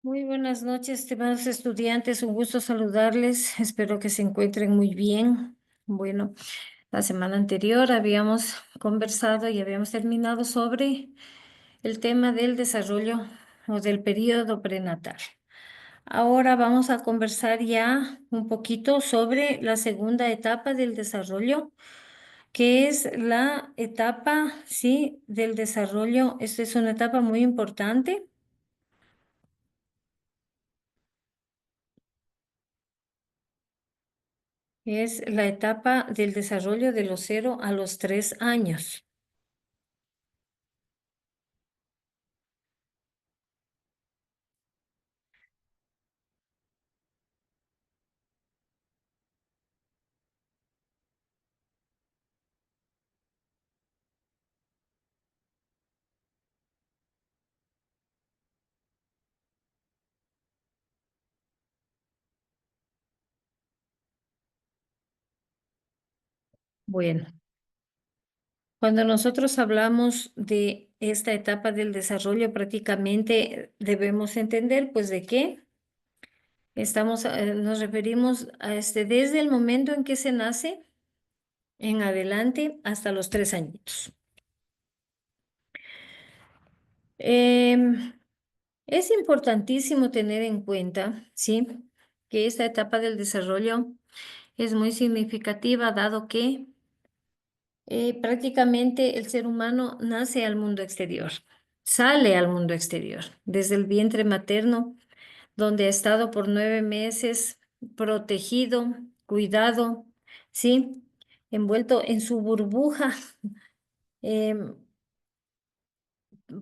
Muy buenas noches, estimados estudiantes. Un gusto saludarles. Espero que se encuentren muy bien. Bueno, la semana anterior habíamos conversado y habíamos terminado sobre el tema del desarrollo o del periodo prenatal. Ahora vamos a conversar ya un poquito sobre la segunda etapa del desarrollo, que es la etapa, sí, del desarrollo. Esta es una etapa muy importante. Es la etapa del desarrollo de los 0 a los 3 años. Bueno, cuando nosotros hablamos de esta etapa del desarrollo, prácticamente debemos entender, pues, de qué nos referimos a desde el momento en que se nace en adelante hasta los 3 añitos. Em, es importantísimo tener en cuenta, ¿sí? Que esta etapa del desarrollo es muy significativa, dado que prácticamente el ser humano nace al mundo exterior, sale al mundo exterior, desde el vientre materno, donde ha estado por 9 meses protegido, cuidado, ¿sí? Envuelto en su burbuja. Em,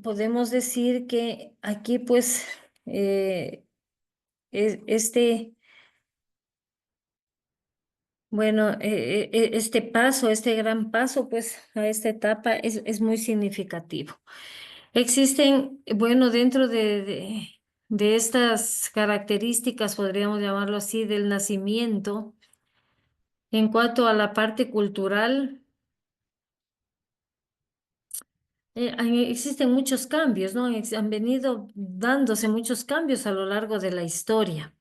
Podemos decir que aquí, pues, eh, este, bueno, este gran paso, pues, a esta etapa es muy significativo. Existen, bueno, dentro de estas características, podríamos llamarlo así, del nacimiento, en cuanto a la parte cultural, existen muchos cambios, ¿no? Han venido dándose muchos cambios a lo largo de la historia.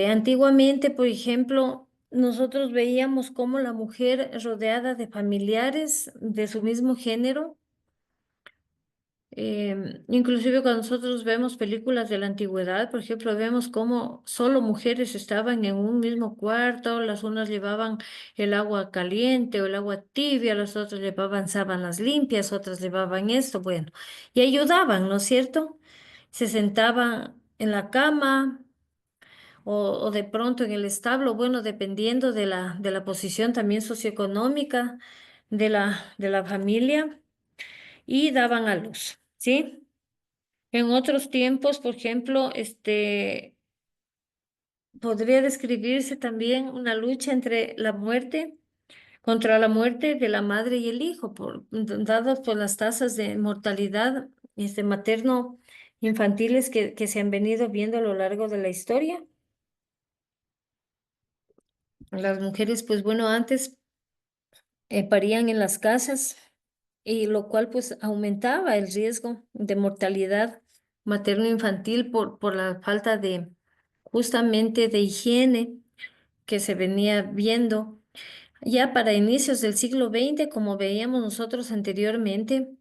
Antiguamente, por ejemplo, nosotros veíamos cómo la mujer rodeada de familiares de su mismo género. Inclusive cuando nosotros vemos películas de la antigüedad, por ejemplo, vemos cómo solo mujeres estaban en un mismo cuarto, las unas llevaban el agua caliente o el agua tibia, las otras llevaban sábanas limpias, otras llevaban esto, bueno, y ayudaban, ¿no es cierto? Se sentaban en la cama o de pronto en el establo, bueno, dependiendo de la posición también socioeconómica de la familia, y daban a luz, ¿sí? En otros tiempos, por ejemplo, podría describirse también una lucha contra la muerte de la madre y el hijo, dadas por las tasas de mortalidad materno infantiles que se han venido viendo a lo largo de la historia. Las mujeres, pues bueno, antes parían en las casas, y lo cual pues aumentaba el riesgo de mortalidad materno-infantil por la falta de justamente de higiene que se venía viendo. Ya para inicios del siglo XX, como veíamos nosotros anteriormente,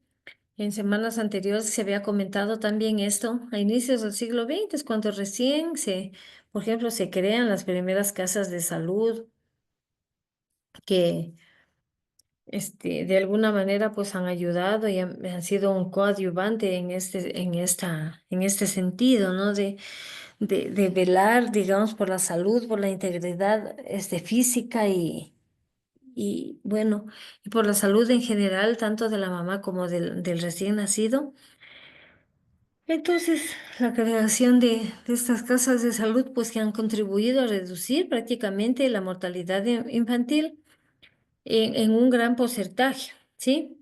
en semanas anteriores se había comentado también esto, a inicios del siglo XX es cuando recién por ejemplo, se crean las primeras casas de salud que de alguna manera pues han ayudado y han sido un coadyuvante en este sentido, ¿no? De velar, digamos, por la salud, por la integridad física y bueno, y por la salud en general, tanto de la mamá como del recién nacido. Entonces, la creación de estas casas de salud pues que han contribuido a reducir prácticamente la mortalidad infantil en un gran porcentaje, ¿sí?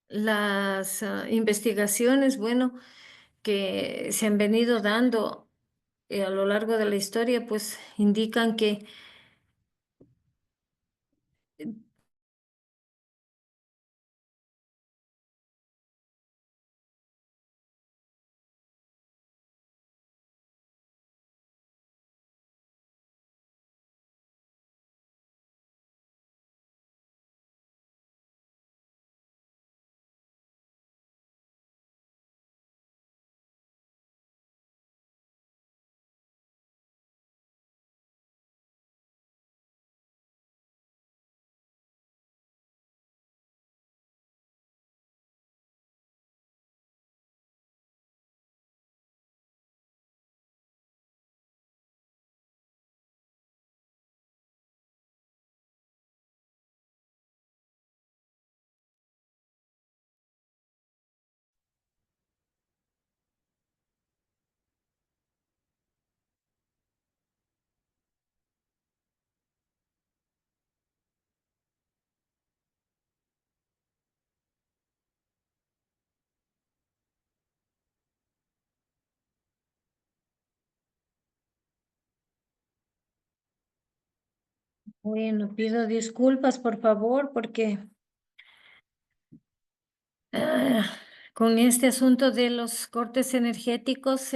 Las investigaciones, bueno, que se han venido dando a lo largo de la historia, pues indican que Bueno, pido disculpas, por favor, porque ah, con este asunto de los cortes energéticos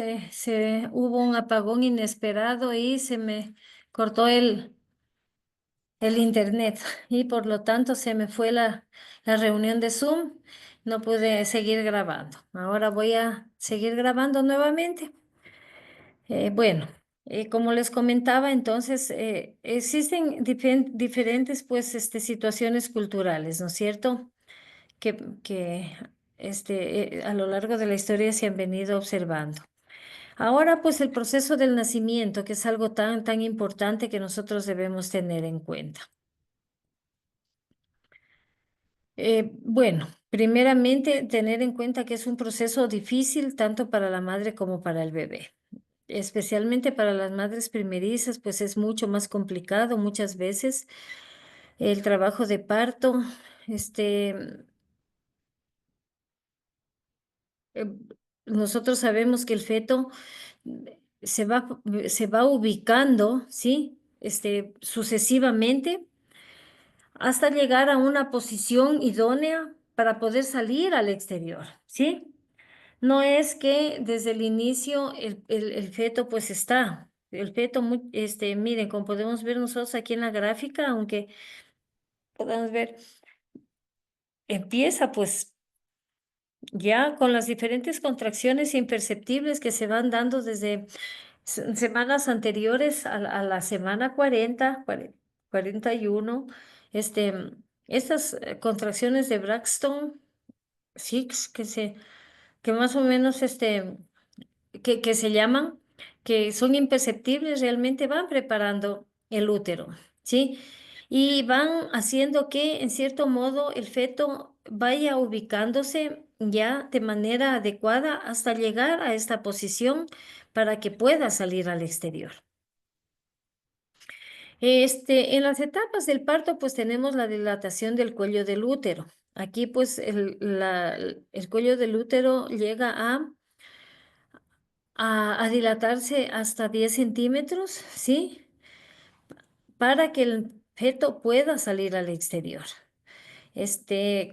hubo un apagón inesperado y se me cortó el internet y por lo tanto se me fue la reunión de Zoom. No pude seguir grabando. Ahora voy a seguir grabando nuevamente. Bueno, como les comentaba, entonces existen diferentes pues, situaciones culturales, ¿no es cierto? Que a lo largo de la historia se han venido observando. Ahora, pues el proceso del nacimiento, que es algo tan importante que nosotros debemos tener en cuenta. Bueno, primeramente tener en cuenta que es un proceso difícil tanto para la madre como para el bebé. Especialmente para las madres primerizas, pues es mucho más complicado muchas veces el trabajo de parto. Este, eh, Nosotros sabemos que el feto se va ubicando, ¿sí? Sucesivamente hasta llegar a una posición idónea para poder salir al exterior, ¿sí? No es que desde el inicio el feto pues está. El feto, miren, como podemos ver nosotros aquí en la gráfica, aunque podamos ver, empieza pues ya con las diferentes contracciones imperceptibles que se van dando desde semanas anteriores a la semana 41. Este, Estas contracciones de Braxton Hicks que más o menos que se llaman, que son imperceptibles, realmente van preparando el útero, ¿sí? Y van haciendo que, en cierto modo, el feto vaya ubicándose ya de manera adecuada hasta llegar a esta posición para que pueda salir al exterior. En las etapas del parto, pues tenemos la dilatación del cuello del útero. Aquí, pues, el cuello del útero llega a dilatarse hasta 10 centímetros, ¿sí? Para que el feto pueda salir al exterior.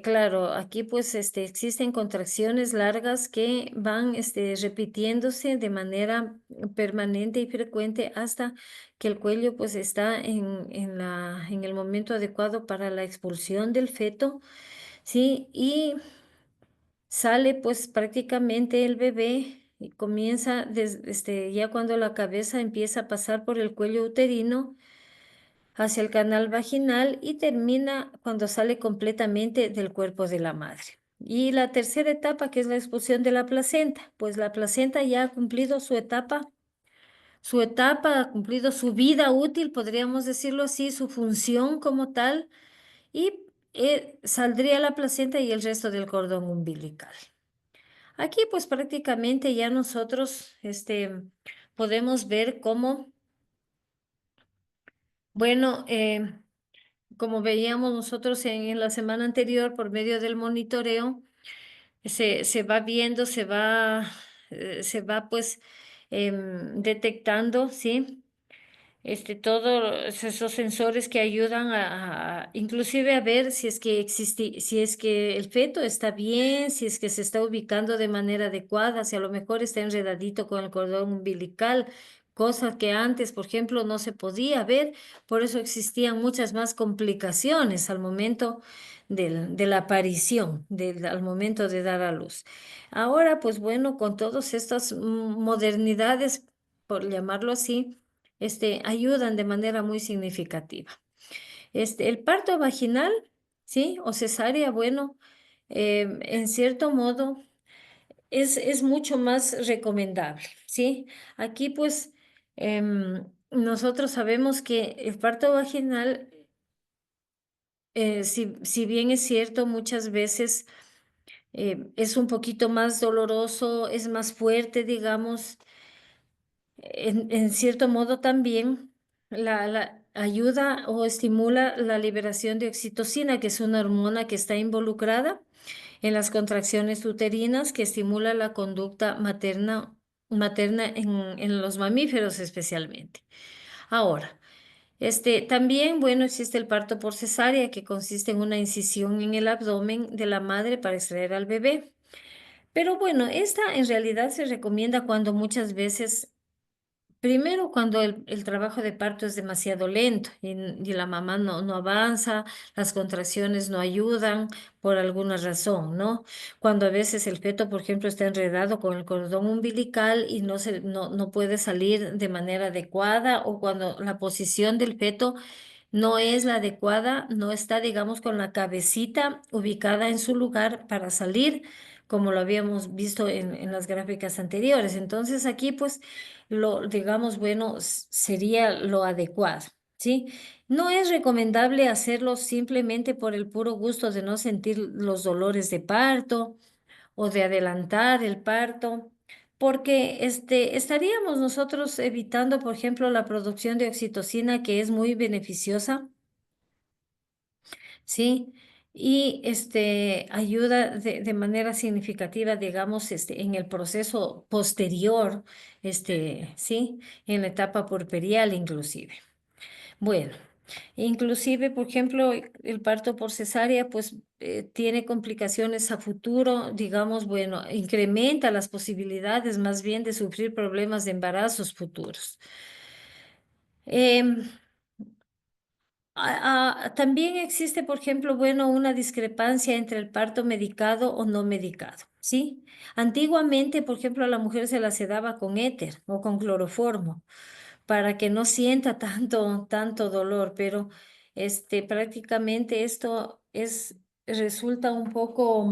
Claro, aquí pues existen contracciones largas que van repitiéndose de manera permanente y frecuente hasta que el cuello pues está en el momento adecuado para la expulsión del feto, ¿sí? Y sale pues prácticamente el bebé y comienza ya cuando la cabeza empieza a pasar por el cuello uterino hacia el canal vaginal y termina cuando sale completamente del cuerpo de la madre. Y la tercera etapa, que es la expulsión de la placenta, pues la placenta ya ha cumplido su etapa, ha cumplido su vida útil, podríamos decirlo así, su función como tal, y saldría la placenta y el resto del cordón umbilical. Aquí pues prácticamente ya nosotros podemos ver cómo, bueno, como veíamos nosotros en la semana anterior por medio del monitoreo, se va viendo, se va pues detectando, ¿sí? Todos esos sensores que ayudan inclusive a ver si es que existe, si es que el feto está bien, si es que se está ubicando de manera adecuada, si a lo mejor está enredadito con el cordón umbilical, cosa que antes, por ejemplo, no se podía ver, por eso existían muchas más complicaciones al momento de la aparición, al momento de dar a luz. Ahora, pues bueno, con todas estas modernidades, por llamarlo así, ayudan de manera muy significativa. El parto vaginal, ¿sí? O cesárea, bueno, en cierto modo es mucho más recomendable, ¿sí? Aquí pues nosotros sabemos que el parto vaginal, si bien es cierto, muchas veces es un poquito más doloroso, es más fuerte, digamos. En cierto modo también la ayuda o estimula la liberación de oxitocina, que es una hormona que está involucrada en las contracciones uterinas, que estimula la conducta materna en los mamíferos especialmente. Ahora, También, bueno, existe el parto por cesárea, que consiste en una incisión en el abdomen de la madre para extraer al bebé. Pero bueno, esta en realidad se recomienda cuando muchas veces, primero cuando el trabajo de parto es demasiado lento y la mamá no avanza, las contracciones no ayudan por alguna razón, ¿no? Cuando a veces el feto, por ejemplo, está enredado con el cordón umbilical y no puede salir de manera adecuada, o cuando la posición del feto no es la adecuada, no está, digamos, con la cabecita ubicada en su lugar para salir, como lo habíamos visto en las gráficas anteriores. Entonces aquí, pues, digamos, bueno, sería lo adecuado, ¿sí? No es recomendable hacerlo simplemente por el puro gusto de no sentir los dolores de parto o de adelantar el parto, porque estaríamos nosotros evitando, por ejemplo, la producción de oxitocina, que es muy beneficiosa, ¿sí? Y ayuda de manera significativa, digamos, en el proceso posterior, ¿sí? En la etapa puerperial inclusive. Bueno, inclusive, por ejemplo, el parto por cesárea, pues tiene complicaciones a futuro, digamos, bueno, incrementa las posibilidades más bien de sufrir problemas de embarazos futuros. Em, También existe, por ejemplo, bueno, una discrepancia entre el parto medicado o no medicado, ¿sí? Antiguamente, por ejemplo, a la mujer se la sedaba con éter o con cloroformo para que no sienta tanto dolor, pero prácticamente esto resulta un poco,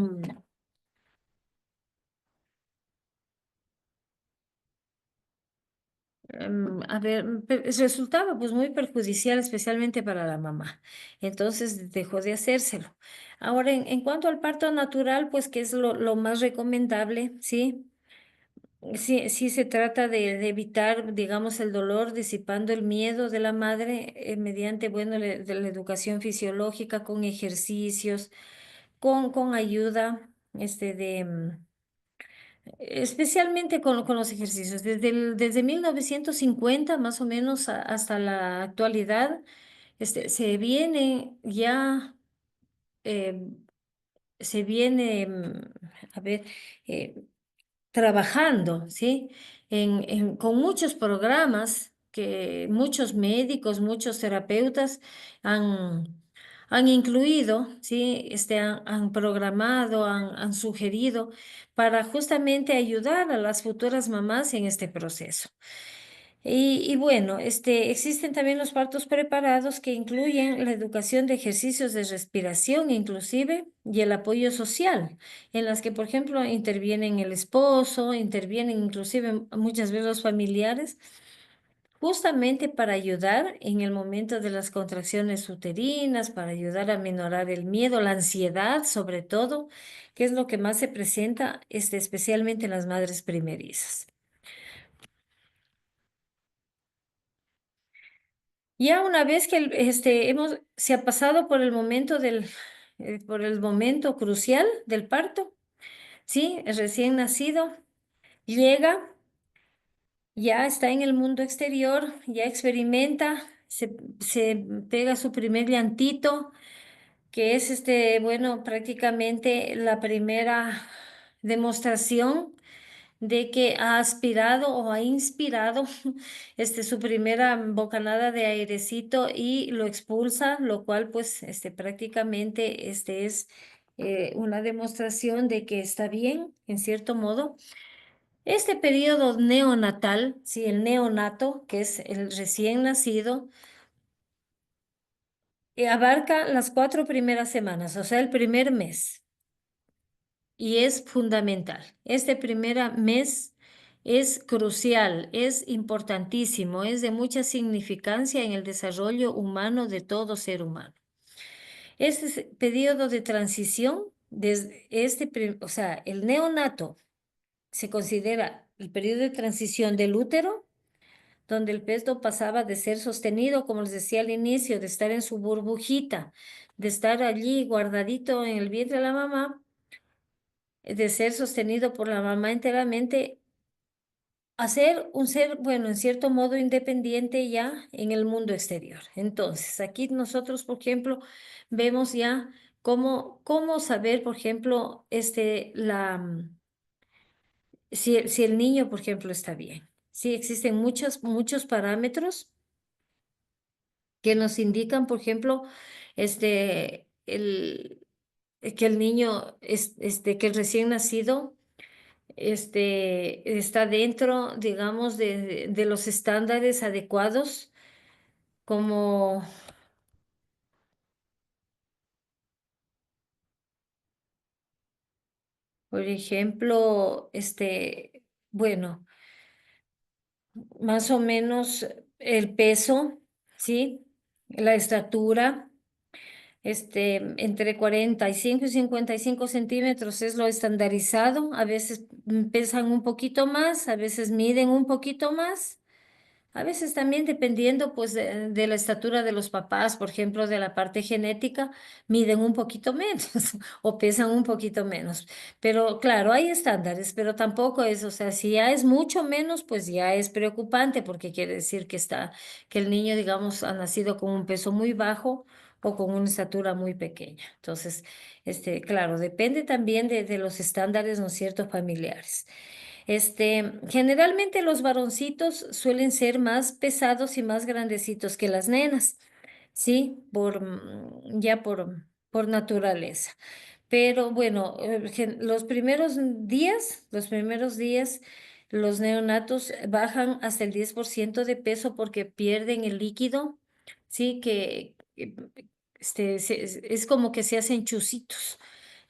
a ver, resultaba pues muy perjudicial, especialmente para la mamá. Entonces dejó de hacérselo. Ahora, en cuanto al parto natural, pues que es lo más recomendable, ¿sí? Sí, sí se trata de evitar, digamos, el dolor, disipando el miedo de la madre mediante, bueno, de la educación fisiológica, con ejercicios, con ayuda, especialmente con los ejercicios. Desde 1950 más o menos hasta la actualidad, se viene ya, eh, se viene, a ver, eh, trabajando, ¿sí? Con muchos programas que muchos médicos, muchos terapeutas han incluido, ¿sí? Han programado, han sugerido para justamente ayudar a las futuras mamás en este proceso. Y bueno, existen también los partos preparados, que incluyen la educación de ejercicios de respiración inclusive, y el apoyo social, en las que, por ejemplo, intervienen el esposo, intervienen inclusive muchas veces los familiares, justamente para ayudar en el momento de las contracciones uterinas, para ayudar a minorar el miedo, la ansiedad sobre todo, que es lo que más se presenta, especialmente en las madres primerizas. Ya una vez que se ha pasado por el momento por el momento crucial del parto, ¿sí? El recién nacido llega, ya está en el mundo exterior, ya experimenta, se pega su primer llantito, que es bueno, prácticamente la primera demostración de que ha aspirado o ha inspirado su primera bocanada de airecito y lo expulsa, lo cual pues prácticamente es una demostración de que está bien, en cierto modo. Este periodo neonatal, sí, el neonato, que es el recién nacido, abarca las 4 primeras semanas, o sea, el primer mes. Y es fundamental. Este primer mes es crucial, es importantísimo, es de mucha significancia en el desarrollo humano de todo ser humano. Periodo de transición, desde o sea, el neonato se considera el periodo de transición del útero, donde el feto pasaba de ser sostenido, como les decía al inicio, de estar en su burbujita, de estar allí guardadito en el vientre de la mamá, de ser sostenido por la mamá enteramente, a ser un ser, bueno, en cierto modo independiente ya en el mundo exterior. Entonces, aquí nosotros, por ejemplo, vemos ya cómo saber, por ejemplo, si el niño, por ejemplo, está bien. Sí, existen muchos parámetros que nos indican, por ejemplo, este, el, que el niño, que el recién nacido, está dentro, digamos, de los estándares adecuados, como, por ejemplo, bueno, más o menos el peso, ¿sí? La estatura. Entre 45 y 55 centímetros es lo estandarizado. A veces pesan un poquito más, a veces miden un poquito más. A veces también dependiendo pues de la estatura de los papás, por ejemplo, de la parte genética, miden un poquito menos o pesan un poquito menos. Pero claro, hay estándares, pero tampoco es, o sea, si ya es mucho menos, pues ya es preocupante porque quiere decir que el niño, digamos, ha nacido con un peso muy bajo o con una estatura muy pequeña. Entonces, claro, depende también de los estándares, ¿no es cierto?, familiares. Generalmente los varoncitos suelen ser más pesados y más grandecitos que las nenas, ¿sí? Por naturaleza. Pero bueno, los primeros días, los neonatos bajan hasta el 10% de peso porque pierden el líquido, ¿sí? Es como que se hacen chuzitos.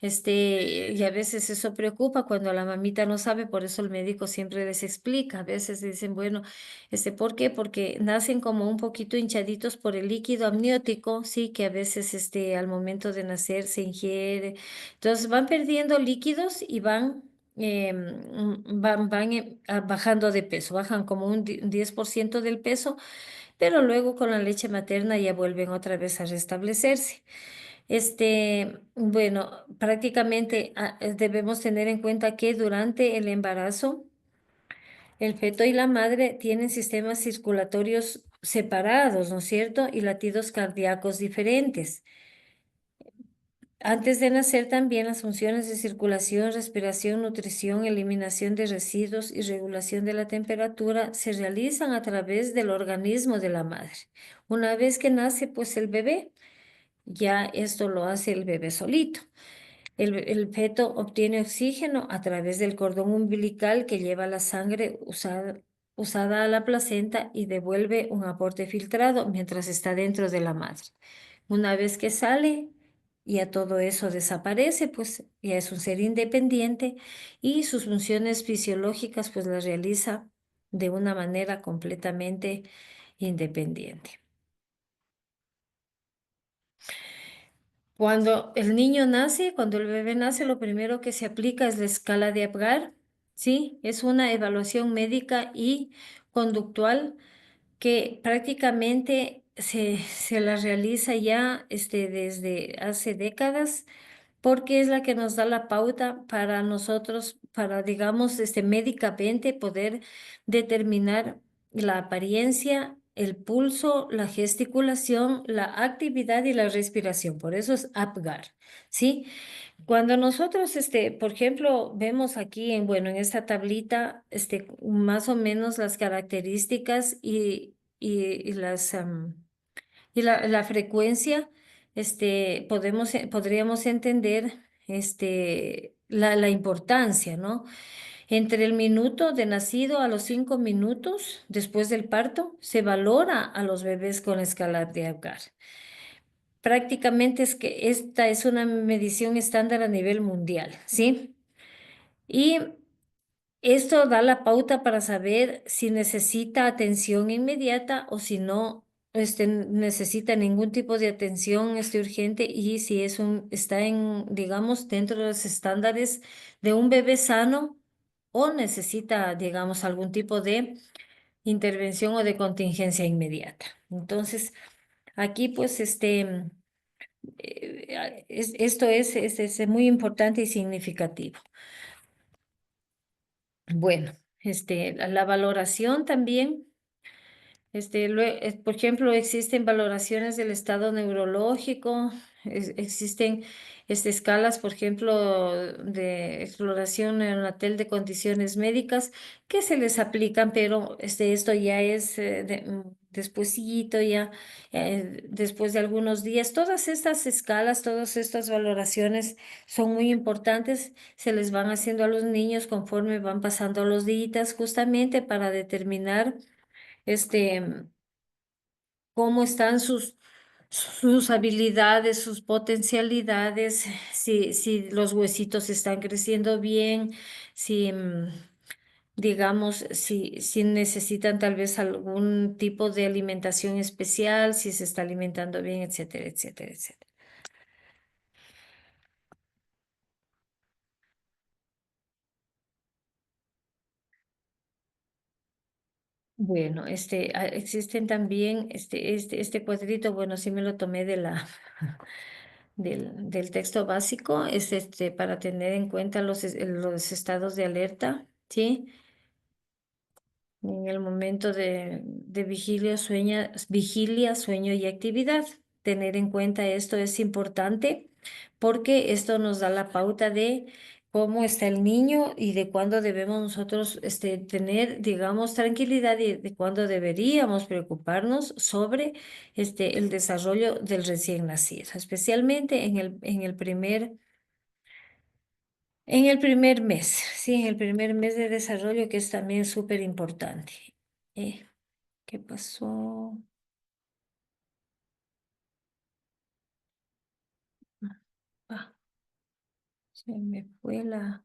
Y a veces eso preocupa cuando la mamita no sabe, por eso el médico siempre les explica. A veces dicen, bueno, ¿por qué? Porque nacen como un poquito hinchaditos por el líquido amniótico, sí, que a veces al momento de nacer se ingiere. Entonces van perdiendo líquidos y van bajando de peso, bajan como un 10% del peso, pero luego con la leche materna ya vuelven otra vez a restablecerse. Bueno, prácticamente debemos tener en cuenta que durante el embarazo, el feto y la madre tienen sistemas circulatorios separados, ¿no es cierto? Y latidos cardíacos diferentes. Antes de nacer también las funciones de circulación, respiración, nutrición, eliminación de residuos y regulación de la temperatura se realizan a través del organismo de la madre. Una vez que nace, pues el bebé, ya esto lo hace el bebé solito. El feto obtiene oxígeno a través del cordón umbilical que lleva la sangre usada a la placenta y devuelve un aporte filtrado mientras está dentro de la madre. Una vez que sale, ya todo eso desaparece, pues ya es un ser independiente y sus funciones fisiológicas pues las realiza de una manera completamente independiente. Cuando el bebé nace, lo primero que se aplica es la escala de Apgar, ¿sí? Es una evaluación médica y conductual que prácticamente se la realiza ya desde hace décadas porque es la que nos da la pauta para nosotros, para, digamos, médicamente poder determinar la apariencia, el pulso, la gesticulación, la actividad y la respiración. Por eso es APGAR, ¿sí? Cuando nosotros, por ejemplo, vemos aquí bueno, en esta tablita, más o menos las características y la frecuencia, podríamos entender, la importancia, ¿no? Entre el minuto de nacido a los 5 minutos después del parto, se valora a los bebés con la escala de Apgar. Prácticamente es que esta es una medición estándar a nivel mundial, ¿sí? Y esto da la pauta para saber si necesita atención inmediata o si no necesita ningún tipo de atención urgente y si está digamos, dentro de los estándares de un bebé sano o necesita, digamos, algún tipo de intervención o de contingencia inmediata. Entonces, aquí pues esto es muy importante y significativo. Bueno. La valoración también. Por ejemplo, existen valoraciones del estado neurológico, existen escalas, por ejemplo, de exploración neonatal de condiciones médicas que se les aplican, pero esto ya es despuesito, ya después de algunos días. Todas estas escalas, todas estas valoraciones son muy importantes, se les van haciendo a los niños conforme van pasando los días, justamente para determinar este, cómo están sus habilidades, sus potencialidades, si los huesitos están creciendo bien, si, digamos, si necesitan tal vez algún tipo de alimentación especial, si se está alimentando bien, etcétera, etcétera, etcétera. Bueno, existen también este cuadrito, bueno, sí me lo tomé del texto básico, es para tener en cuenta los estados de alerta, ¿sí? En el momento de vigilia, sueño y actividad. Tener en cuenta esto es importante porque esto nos da la pauta de cómo está el niño y de cuándo debemos nosotros tener, digamos, tranquilidad y de cuándo deberíamos preocuparnos sobre el desarrollo del recién nacido, especialmente en el primer mes, sí, en el primer mes de desarrollo, que es también súper importante. Eh, ¿Qué pasó? Ah, se me fue la...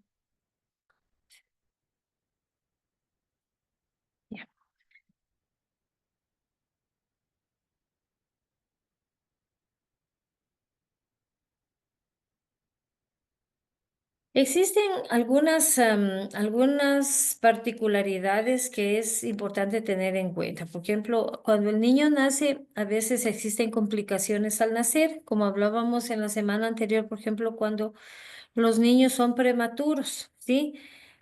ya. Existen algunas particularidades que es importante tener en cuenta. Por ejemplo, cuando el niño nace, a veces existen complicaciones al nacer, como hablábamos en la semana anterior, por ejemplo, cuando los niños son prematuros, ¿sí?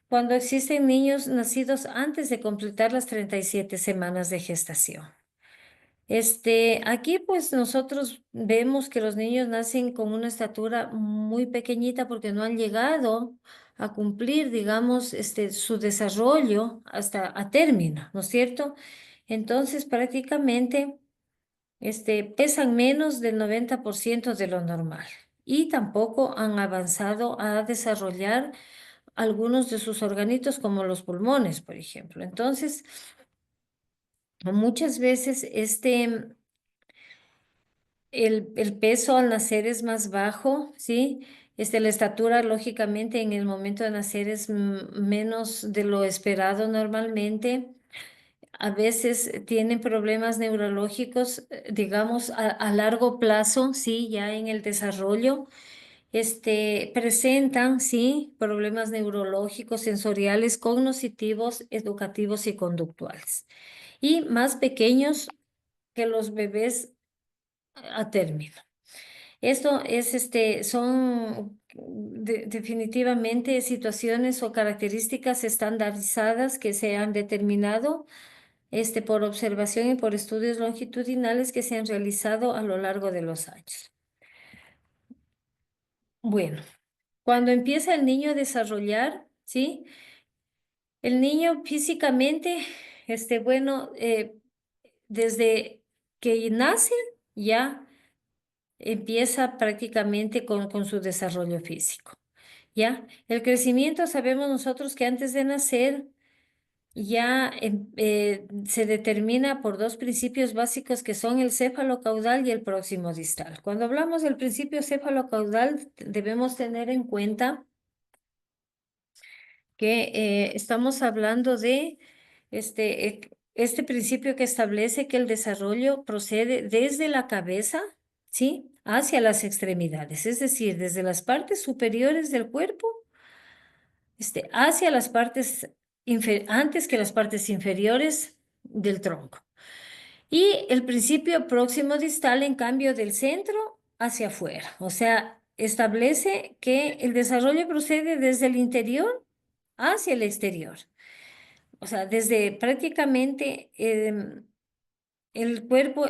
Cuando existen niños nacidos antes de completar las 37 semanas de gestación. Aquí pues nosotros vemos que los niños nacen con una estatura muy pequeñita porque no han llegado a cumplir, digamos, su desarrollo hasta a término, ¿no es cierto? Entonces prácticamente pesan menos del 90% de lo normal y tampoco han avanzado a desarrollar algunos de sus organitos como los pulmones, por ejemplo. Entonces, muchas veces el peso al nacer es más bajo, ¿sí? La estatura, lógicamente, en el momento de nacer es menos de lo esperado normalmente. A veces tienen problemas neurológicos, digamos, a largo plazo, ¿sí? Ya en el desarrollo. Presentan, ¿sí? Problemas neurológicos, sensoriales, cognitivos, educativos y conductuales. Y más pequeños que los bebés a término. Esto son definitivamente situaciones o características estandarizadas que se han determinado por observación y por estudios longitudinales que se han realizado a lo largo de los años. Bueno, cuando empieza el niño a desarrollar, ¿sí? El niño físicamente, bueno, desde que nace ya empieza prácticamente con su desarrollo físico, ¿ya? El crecimiento, sabemos nosotros que antes de nacer ya se determina por dos principios básicos que son el céfalo-caudal y el próximo distal. Cuando hablamos del principio céfalo-caudal, debemos tener en cuenta que estamos hablando de este principio que establece que el desarrollo procede desde la cabeza, ¿sí? Hacia las extremidades, es decir, desde las partes superiores del cuerpo, hacia las partes antes que las partes inferiores del tronco. Y el principio próximo distal, en cambio, del centro hacia afuera. O sea, establece que el desarrollo procede desde el interior hacia el exterior. o sea, desde prácticamente el cuerpo,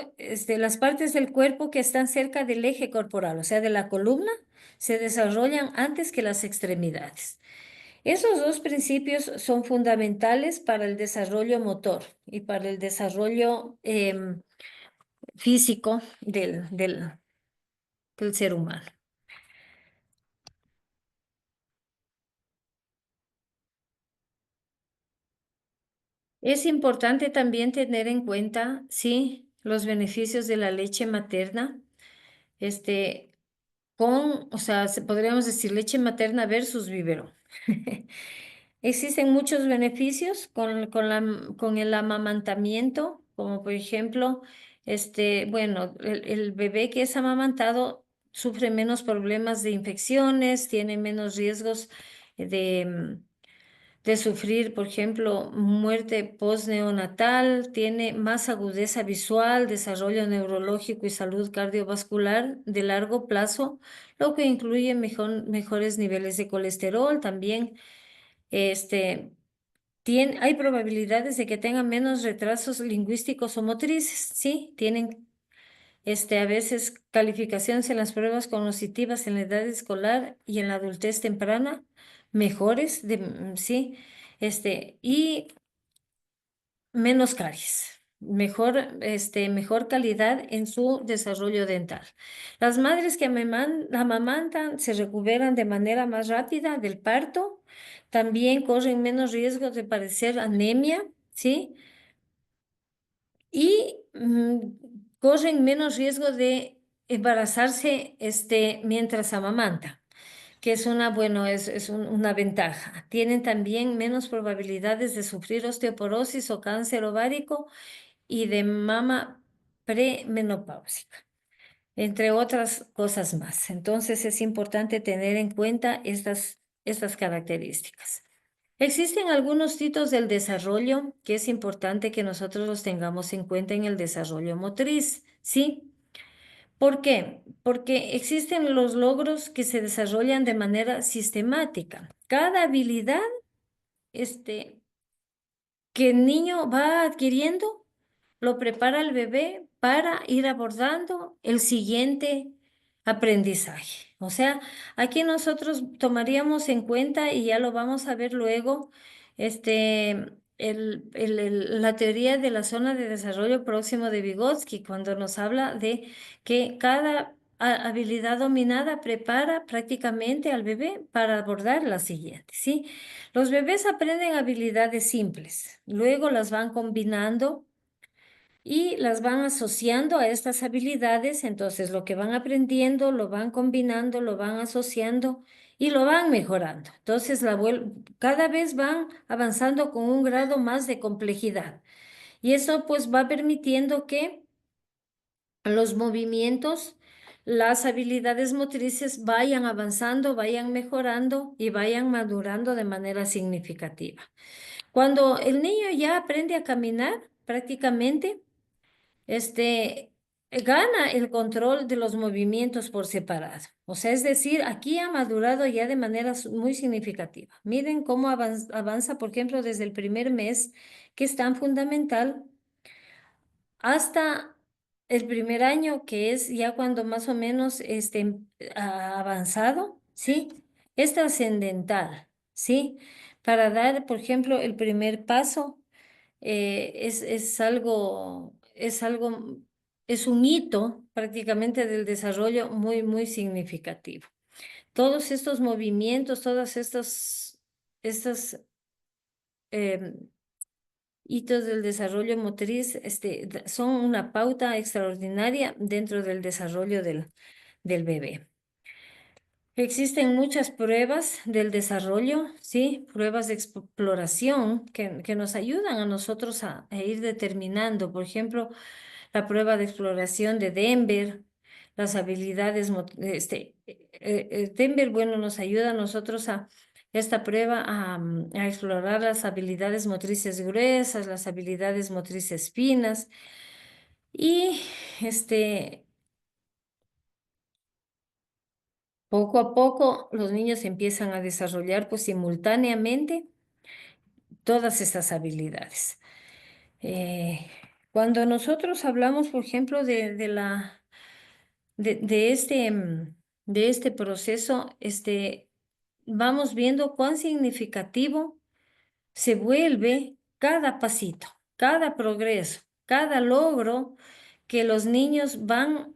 las partes del cuerpo que están cerca del eje corporal, o sea, de la columna, se desarrollan antes que las extremidades. Esos dos principios son fundamentales para el desarrollo motor y para el desarrollo físico del ser humano. Es importante también tener en cuenta, sí, los beneficios de la leche materna, este, o sea, podríamos decir leche materna versus biberón. Existen muchos beneficios con el amamantamiento, como por ejemplo, bueno, el bebé que es amamantado sufre menos problemas de infecciones, tiene menos riesgos de sufrir, por ejemplo, muerte postneonatal, tiene más agudeza visual, desarrollo neurológico y salud cardiovascular de largo plazo, lo que incluye mejores niveles de colesterol. También este, hay probabilidades de que tengan menos retrasos lingüísticos o motrices, ¿sí? Tienen a veces calificaciones en las pruebas cognitivas en la edad escolar y en la adultez temprana mejores, sí, y menos caries, mejor calidad en su desarrollo dental. Las madres que amamantan se recuperan de manera más rápida del parto, también corren menos riesgo de padecer anemia, ¿sí? Y corren menos riesgo de embarazarse mientras amamanta, que es bueno, una ventaja. Tienen también menos probabilidades de sufrir osteoporosis o cáncer ovárico y de mama premenopáusica, entre otras cosas más. Entonces es importante tener en cuenta estas características. Existen algunos hitos del desarrollo que es importante que nosotros los tengamos en cuenta en el desarrollo motriz, ¿sí? ¿Por qué? Porque existen los logros que se desarrollan de manera sistemática. Cada habilidad, este, que el niño va adquiriendo, lo prepara el bebé para ir abordando el siguiente aprendizaje. O sea, aquí nosotros tomaríamos en cuenta, y ya lo vamos a ver luego, la teoría de la zona de desarrollo próximo de Vygotsky, cuando nos habla de que cada habilidad dominada prepara prácticamente al bebé para abordar la siguiente, ¿sí? Los bebés aprenden habilidades simples, luego las van combinando y las van asociando a estas habilidades. Entonces, lo que van aprendiendo, lo van combinando, lo van asociando y lo van mejorando. Entonces, cada vez van avanzando con un grado más de complejidad. Y eso pues va permitiendo que los movimientos, las habilidades motrices vayan avanzando, vayan mejorando y vayan madurando de manera significativa. Cuando el niño ya aprende a caminar, prácticamente, gana el control de los movimientos por separado. O sea, es decir, aquí ha madurado ya de manera muy significativa. Miren cómo avanza, por ejemplo, desde el primer mes, que es tan fundamental, hasta el primer año, que es ya cuando más o menos ha avanzado, ¿sí? Es trascendental, ¿sí? Para dar, por ejemplo, el primer paso, es un hito prácticamente del desarrollo muy, muy significativo. Todos estos movimientos, todas estas em, hitos del desarrollo motriz, son una pauta extraordinaria dentro del desarrollo del bebé. Existen muchas pruebas del desarrollo, ¿sí? Pruebas de exploración que nos ayudan a nosotros a ir determinando, por ejemplo, la prueba de exploración de Denver, las habilidades, Denver, bueno, nos ayuda a nosotros a esta prueba a explorar las habilidades motrices gruesas, las habilidades motrices finas y poco a poco los niños empiezan a desarrollar pues simultáneamente todas estas habilidades. Eh, Cuando nosotros hablamos, por ejemplo, de este proceso, vamos viendo cuán significativo se vuelve cada pasito, cada progreso, cada logro que los niños van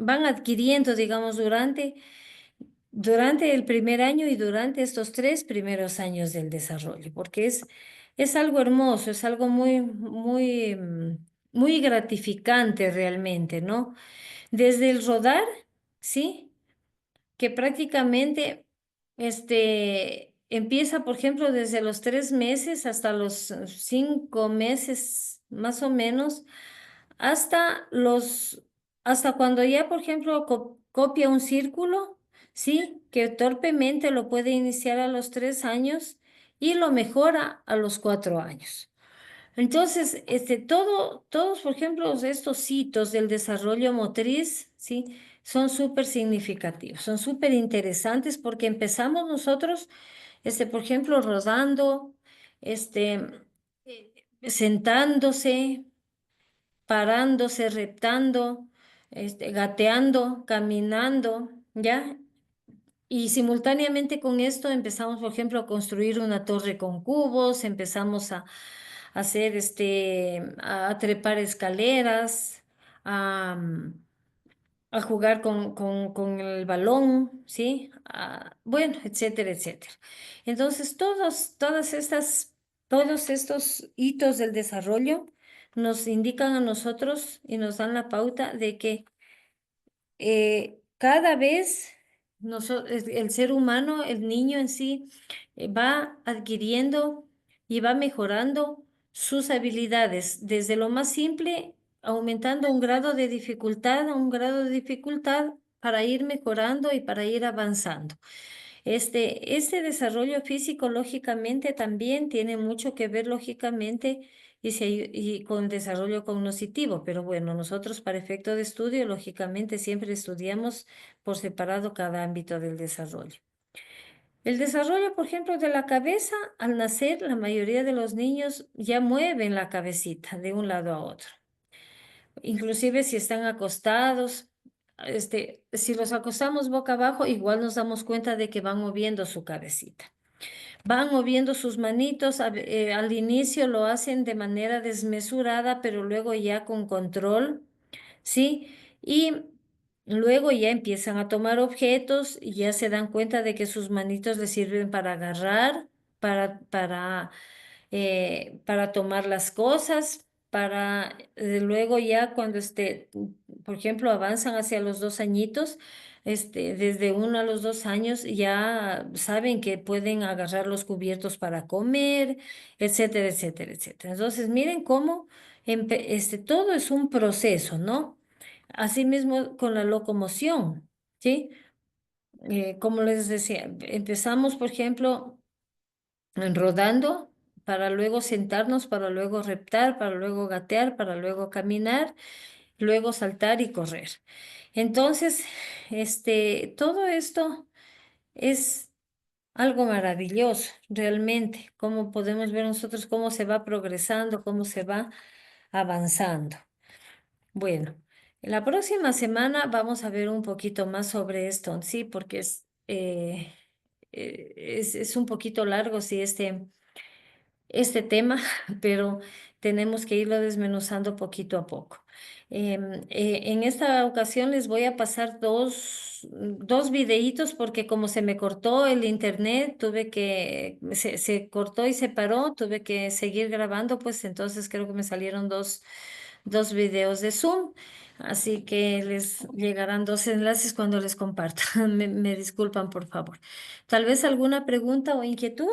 adquiriendo, digamos, durante el primer año y durante estos 3 primeros años del desarrollo, porque es algo hermoso, es algo muy gratificante realmente, ¿no? Desde el rodar, ¿sí? Que prácticamente empieza, por ejemplo, desde los 3 meses hasta los 5 meses, más o menos, hasta hasta cuando ya, por ejemplo, copia un círculo, sí, que torpemente lo puede iniciar a los 3 años y lo mejora a los 4 años. Entonces, todos, por ejemplo, estos hitos del desarrollo motriz, ¿sí? Son súper significativos, son súper interesantes porque empezamos nosotros, por ejemplo, rodando, este, sentándose, parándose, reptando, gateando, caminando, ¿ya? Y simultáneamente con esto empezamos, por ejemplo, a construir una torre con cubos, empezamos a hacer a trepar escaleras, a, a jugar con el balón, ¿sí? Bueno, etcétera, etcétera. Entonces, todos estos hitos del desarrollo nos indican a nosotros y nos dan la pauta de que cada vez el ser humano, el niño en sí, va adquiriendo y va mejorando sus habilidades, desde lo más simple, aumentando un grado de dificultad a un grado de dificultad para ir mejorando y para ir avanzando. Este desarrollo físico, lógicamente, también tiene mucho que ver, lógicamente, y con el desarrollo cognitivo, pero bueno, nosotros para efecto de estudio, lógicamente, siempre estudiamos por separado cada ámbito del desarrollo. El desarrollo, por ejemplo, de la cabeza, al nacer, la mayoría de los niños ya mueven la cabecita de un lado a otro. Inclusive si están acostados, si los acostamos boca abajo, igual nos damos cuenta de que van moviendo su cabecita. Van moviendo sus manitos, al inicio lo hacen de manera desmesurada, pero luego ya con control, ¿sí? Y luego ya empiezan a tomar objetos y ya se dan cuenta de que sus manitos les sirven para agarrar, para tomar las cosas, para luego ya cuando por ejemplo, avanzan hacia los 2 añitos, desde 1 a los 2 años ya saben que pueden agarrar los cubiertos para comer, etcétera, etcétera, etcétera. Entonces, miren cómo todo es un proceso, ¿no? Asimismo con la locomoción, ¿sí? Como les decía, empezamos, por ejemplo, rodando para luego sentarnos, para luego reptar, para luego gatear, para luego caminar, luego saltar y correr. Entonces, todo esto es algo maravilloso, realmente, cómo podemos ver nosotros cómo se va progresando, cómo se va avanzando. Bueno, la próxima semana vamos a ver un poquito más sobre esto, sí, porque es un poquito largo, sí, este tema, pero tenemos que irlo desmenuzando poquito a poco. En esta ocasión les voy a pasar dos videitos porque como se me cortó el internet, se cortó y se paró, tuve que seguir grabando, pues entonces creo que me salieron dos videos de Zoom. Así que les llegarán 2 enlaces cuando les comparta. Me disculpan, por favor. Tal vez alguna pregunta o inquietud.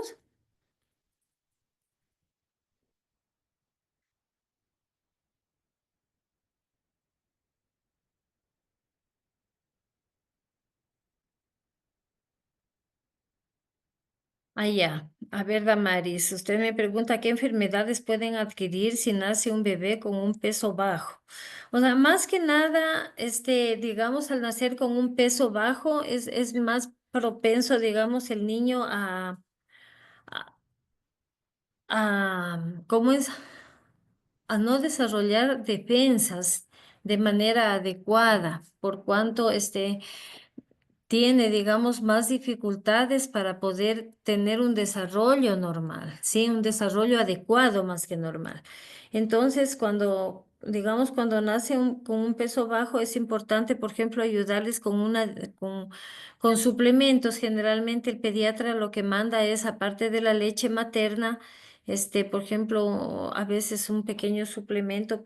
Ah, ya. A ver, Damaris, usted me pregunta qué enfermedades pueden adquirir si nace un bebé con un peso bajo. O sea, más que nada, digamos, al nacer con un peso bajo, es más propenso, digamos, el niño ¿cómo es? A no desarrollar defensas de manera adecuada, por cuanto tiene, digamos, más dificultades para poder tener un desarrollo normal, ¿sí? Un desarrollo adecuado más que normal. Entonces, digamos, cuando nace con un peso bajo, es importante, por ejemplo, ayudarles con suplementos. Generalmente el pediatra lo que manda es, aparte de la leche materna, por ejemplo, a veces un pequeño suplemento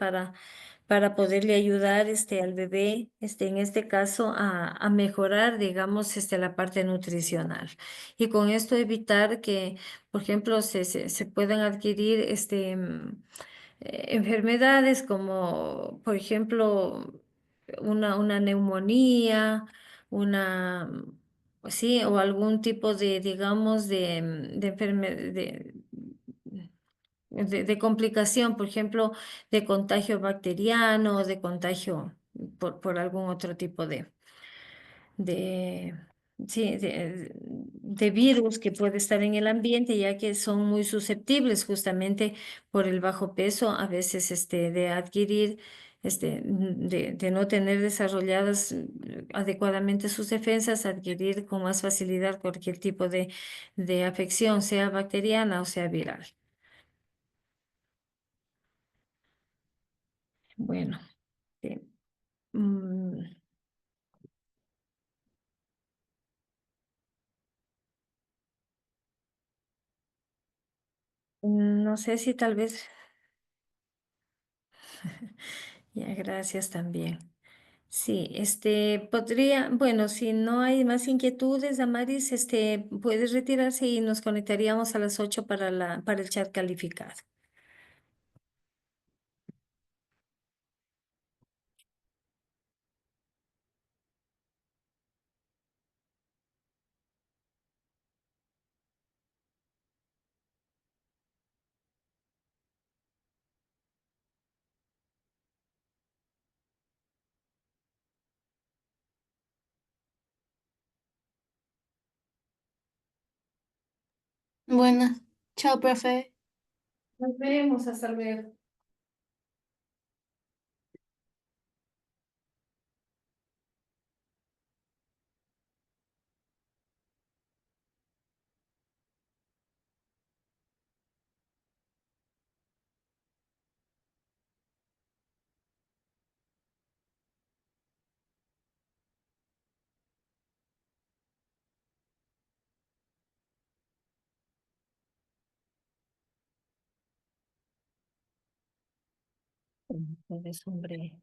para poderle ayudar al bebé, en este caso, a mejorar, digamos, la parte nutricional. Y con esto evitar que, por ejemplo, se puedan adquirir enfermedades como, por ejemplo, una neumonía, una, sí, o algún tipo de, digamos, de enfermedad, de complicación, por ejemplo, de contagio bacteriano o de contagio por algún otro tipo de, sí, de virus que puede estar en el ambiente, ya que son muy susceptibles justamente por el bajo peso, a veces de adquirir, de no tener desarrolladas adecuadamente sus defensas, adquirir con más facilidad cualquier tipo de afección, sea bacteriana o sea viral. Bueno. Sí. Mm, no sé si tal vez, ya, gracias también. Sí, bueno, si no hay más inquietudes, Damaris, puedes retirarse y nos conectaríamos a las 8 para el chat calificado. Bueno, chao, profe. Nos vemos, hasta luego. Pues, hombre.